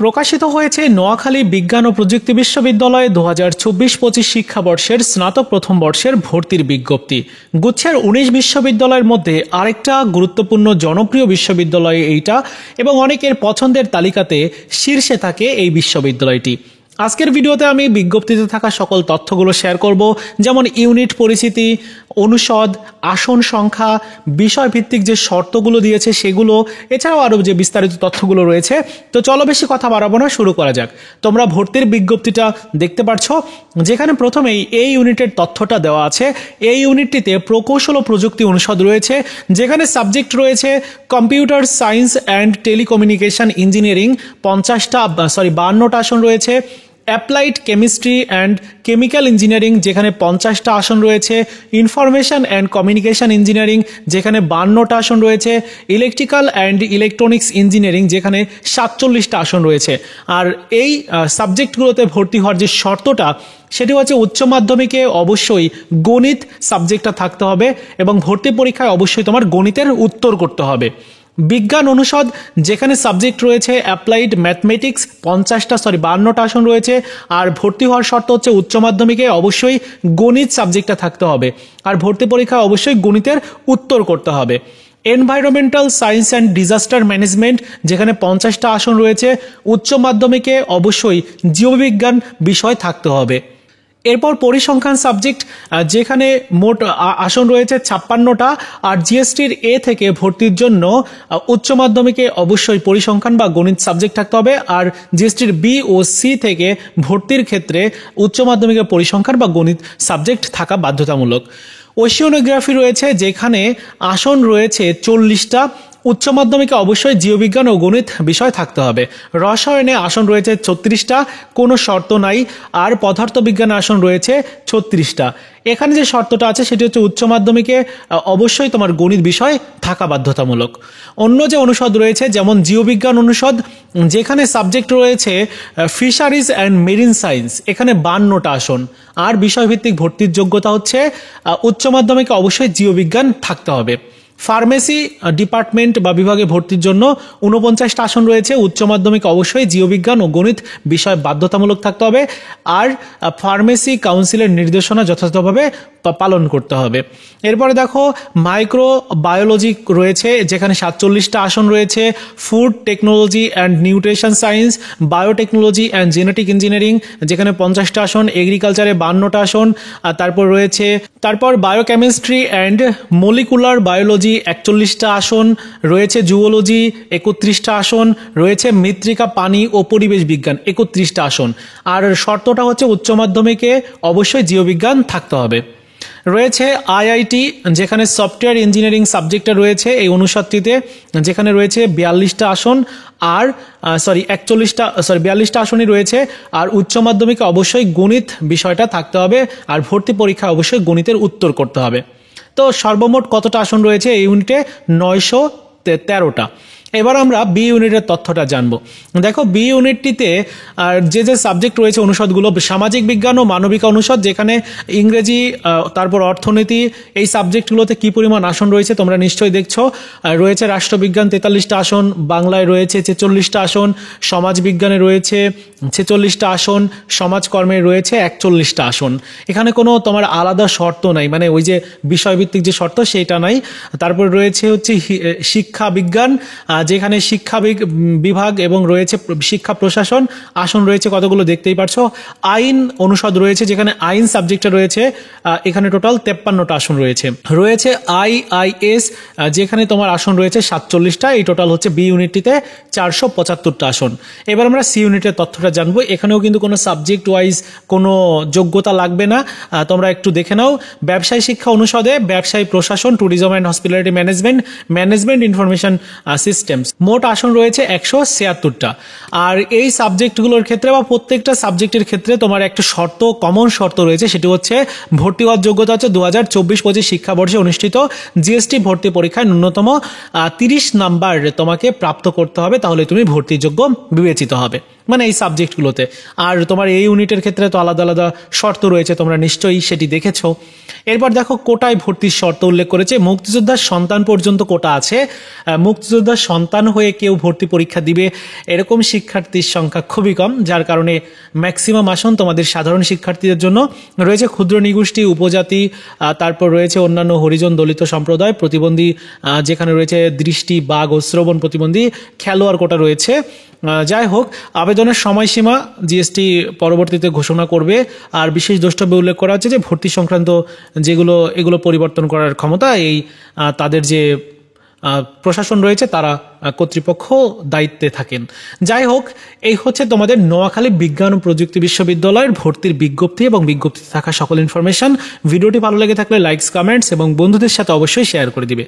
প্রকাশিত হয়েছে নোয়াখালী বিজ্ঞান ও প্রযুক্তি বিশ্ববিদ্যালয়ে 2024-25 শিক্ষাবর্ষের স্নাতক প্রথম বর্ষের ভর্তির বিজ্ঞপ্তি। গুচ্ছের 19 বিশ্ববিদ্যালয়ের মধ্যে আরেকটা গুরুত্বপূর্ণ জনপ্রিয় বিশ্ববিদ্যালয় এইটা এবং অনেকের পছন্দের তালিকাতে শীর্ষে থাকে এই বিশ্ববিদ্যালয়টি। আজকের ভিডিওতে আমি বিজ্ঞপ্তিতে থাকা সকল তথ্যগুলো শেয়ার করব, যেমন ইউনিট পরিচিতি, অনুষদ, আসন সংখ্যা, বিষয়ভিত্তিক যে শর্তগুলো দিয়েছে সেগুলো, এছাড়াও আরও যে বিস্তারিত তথ্যগুলো রয়েছে। তো চলো বেশি কথা বাড়াবো না, শুরু করা যাক। তোমরা ভর্তির বিজ্ঞপ্তিটা দেখতে পাচ্ছ, যেখানে প্রথমেই এই ইউনিটের তথ্যটা দেওয়া আছে। এই ইউনিটটিতে প্রকৌশল ও প্রযুক্তি অনুষদ রয়েছে, যেখানে সাবজেক্ট রয়েছে computer science and telecommunication engineering, 52টা আসন রয়েছে। Applied chemistry and chemical engineering, যেখানে 50টা আসন রয়েছে। ইনফরমেশন অ্যান্ড কমিউনিকেশন ইঞ্জিনিয়ারিং, যেখানে 52টা আসন রয়েছে। ইলেকট্রিক্যাল অ্যান্ড ইলেকট্রনিক্স ইঞ্জিনিয়ারিং, যেখানে 47টা আসন রয়েছে। আর এই সাবজেক্টগুলোতে ভর্তি হওয়ার যে শর্তটা, সেটি হচ্ছে উচ্চ মাধ্যমিকে অবশ্যই গণিত সাবজেক্টটা থাকতে হবে এবং ভর্তি পরীক্ষায় অবশ্যই তোমার গণিতের উত্তর করতে হবে। বিজ্ঞান অনুষদ, যেখানে সাবজেক্ট রয়েছে অ্যাপ্লাইড ম্যাথমেটিক্স, 52টা আসন রয়েছে। আর ভর্তি হওয়ার শর্ত হচ্ছে উচ্চ মাধ্যমিকে অবশ্যই গণিত সাবজেক্টটা থাকতে হবে আর ভর্তি পরীক্ষায় অবশ্যই গণিতের উত্তর করতে হবে। Environmental science and disaster management, যেখানে 50টা আসন রয়েছে। উচ্চ মাধ্যমিকে অবশ্যই জীববিজ্ঞান বিষয় থাকতে হবে। এরপর পরিসংখ্যান সাবজেক্ট, যেখানে মোট আসন রয়েছে 56টা। আর জিএসটির এ থেকে ভর্তির জন্য উচ্চ মাধ্যমিকে অবশ্যই পরিসংখ্যান বা গণিত সাবজেক্ট থাকতে হবে। আর জিএসটির বি ও সি থেকে ভর্তির ক্ষেত্রে উচ্চ মাধ্যমিকে পরিসংখ্যান বা গণিত সাবজেক্ট থাকা বাধ্যতামূলক। ওশিওনোগ্রাফি রয়েছে, যেখানে আসন রয়েছে 40টা। উচ্চ মাধ্যমিকে অবশ্যই জীববিজ্ঞান ও গণিত বিষয় থাকতে হবে। রসায়নে আসন রয়েছে 36টা, কোনো শর্ত নাই। আর পদার্থবিজ্ঞানে আসন রয়েছে 36টা। এখানে যে শর্তটা আছে সেটি হচ্ছে উচ্চ মাধ্যমিকে অবশ্যই তোমার গণিত বিষয় থাকা বাধ্যতামূলক। অন্য যে অনুষদ রয়েছে, যেমন জীববিজ্ঞান অনুষদ, যেখানে সাবজেক্ট রয়েছে ফিশারিজ অ্যান্ড মেরিন সায়েন্স, এখানে 52টা আসন। আর বিষয়ভিত্তিক ভর্তির যোগ্যতা হচ্ছে উচ্চ মাধ্যমিকে অবশ্যই জীববিজ্ঞান থাকতে হবে। ফার্মেসি ডিপার্টমেন্ট বা বিভাগে ভর্তির জন্য 49টা আসন রয়েছে। উচ্চ মাধ্যমিক অবশ্যই জীববিজ্ঞান ও গণিত বিষয় বাধ্যতামূলক থাকতে হবে। আর ফার্মেসি কাউন্সিলের নির্দেশনা যথাযথভাবে পালন করতে হবে। এরপরে দেখো মাইক্রো বায়োলজি রয়েছে, যেখানে 47টা আসন রয়েছে। Food technology and nutrition science, biotechnology and genetic engineering, যেখানে 50টা আসন। এগ্রিকালচারে 52টা আসন। আর তারপর বায়োকেমিস্ট্রি অ্যান্ড মলিকুলার বায়োলজি, 41টা আসন রয়েছে। জুওলজি 31টা আসন রয়েছে। মৃত্তিকা, পানি ও পরিবেশ বিজ্ঞান 31টা আসন। আর শর্তটা হচ্ছে উচ্চ মাধ্যমিকে অবশ্যই জীববিজ্ঞান থাকতে হবে। রয়েছে আইআইটি, যেখানে সফটওয়্যার ইঞ্জিনিয়ারিং সাবজেক্টটা রয়েছে এই অনুষদটিতে, যেখানে রয়েছে 42টা আসন। আর 42টা আসনই রয়েছে। আর উচ্চ মাধ্যমিকে অবশ্যই গণিত বিষয়টা থাকতে হবে আর ভর্তি পরীক্ষায় অবশ্যই গণিতের উত্তর করতে হবে। তো সর্বমোট কতটা আসন রয়েছে এই ইউনিটে? 913টা। এবার আমরা বি ইউনিটের তথ্যটা জানবো। দেখো, বি ইউনিটটিতে যে সাবজেক্ট রয়েছে অনুষদগুলো, সামাজিক বিজ্ঞান ও মানবিক অনুষদ, যেখানে ইংরেজি, তারপর অর্থনীতি, এই সাবজেক্টগুলোতে কি পরিমাণ আসন রয়েছে তোমরা নিশ্চয়ই দেখছো। রয়েছে রাষ্ট্রবিজ্ঞান 43টা আসন, বাংলায় রয়েছে 46টা আসন, সমাজ বিজ্ঞানে রয়েছে 46টা আসন, সমাজকর্মে রয়েছে 41টা আসন। এখানে কোনো তোমার আলাদা শর্ত নাই, মানে ওই যে বিষয়ভিত্তিক যে শর্ত সেইটা নাই। তারপর রয়েছে হচ্ছে শিক্ষা বিজ্ঞান, যেখানে শিক্ষা বিভাগ এবং রয়েছে শিক্ষা প্রশাসন, আসন রয়েছে কতগুলো দেখতেই পারছো। আইন অনুষদ রয়েছে, যেখানে আইন সাবজেক্টটা রয়েছে, এখানে টোটাল 53টা আসন রয়েছে। আইআইএস, যেখানে তোমার আসন রয়েছে 47টা। এই টোটাল হচ্ছে বি ইউনিটটিতে 475টা আসন। এবার আমরা সি ইউনিটের তথ্যটা জানবো। এখানেও কিন্তু কোনো সাবজেক্ট ওয়াইজ কোনো যোগ্যতা লাগবে না, তোমরা একটু দেখে নাও। ব্যবসায় শিক্ষা অনুষদে ব্যবসায়ী প্রশাসন, tourism and hospitality management information systems, মোট আসন রয়েছে 176টা। আর এই সাবজেক্টগুলোর ক্ষেত্রে বা প্রত্যেকটা সাবজেক্টের ক্ষেত্রে তোমার একটা কমন শর্ত রয়েছে, সেটি হচ্ছে ভর্তি হওয়ার যোগ্যতা হচ্ছে 2024-25 শিক্ষাবর্ষে অনুষ্ঠিত জিএসটি ভর্তি পরীক্ষায় ন্যূনতম 30 নাম্বার তোমাকে প্রাপ্ত করতে হবে, তাহলে তুমি ভর্তিযোগ্য বিবেচিত হবে। মানে এই সাবজেক্টগুলোতে। আর তোমার এই ইউনিটের ক্ষেত্রে তো আলাদা আলাদা শর্ত রয়েছে, তোমরা নিশ্চয়ই সেটি দেখেছো। এরপর দেখো কোটায় ভর্তির শর্ত উল্লেখ করেছে। মুক্তিযোদ্ধার সন্তান পর্যন্ত কোটা আছে। মুক্তিযোদ্ধার সন্তান হয়ে কেউ ভর্তি পরীক্ষা দিবে এরকম শিক্ষার্থীর সংখ্যা খুবই কম, যার কারণে ম্যাক্সিমাম আসন তোমাদের সাধারণ শিক্ষার্থীদের জন্য রয়েছে। ক্ষুদ্র নিগোষ্ঠী, উপজাতি, তারপর রয়েছে অন্যান্য হরিজন, দলিত সম্প্রদায়, প্রতিবন্ধী, যেখানে রয়েছে দৃষ্টি, বাঘ ও শ্রবণ প্রতিবন্ধী, খেলোয়াড় কোটা রয়েছে। যাই হোক, আবেদনের সময়সীমা জিএসটি পরবর্তীতে ঘোষণা করবে। আর বিশেষ দ্রষ্টব্যে উল্লেখ করা হচ্ছে যে ভর্তি সংক্রান্ত এগুলো পরিবর্তন করার ক্ষমতা এই তাদের যে প্রশাসন রয়েছে তারা কর্তৃপক্ষ দায়িত্বে থাকেন। যাই হোক, এই হচ্ছে তোমাদের নোয়াখালী বিজ্ঞান ও প্রযুক্তি বিশ্ববিদ্যালয়ের ভর্তির বিজ্ঞপ্তি এবং বিজ্ঞপ্তিতে থাকা সকল ইনফরমেশন। ভিডিওটি ভালো লেগে থাকলে লাইকস, কমেন্টস এবং বন্ধুদের সাথে অবশ্যই শেয়ার করে দিবে।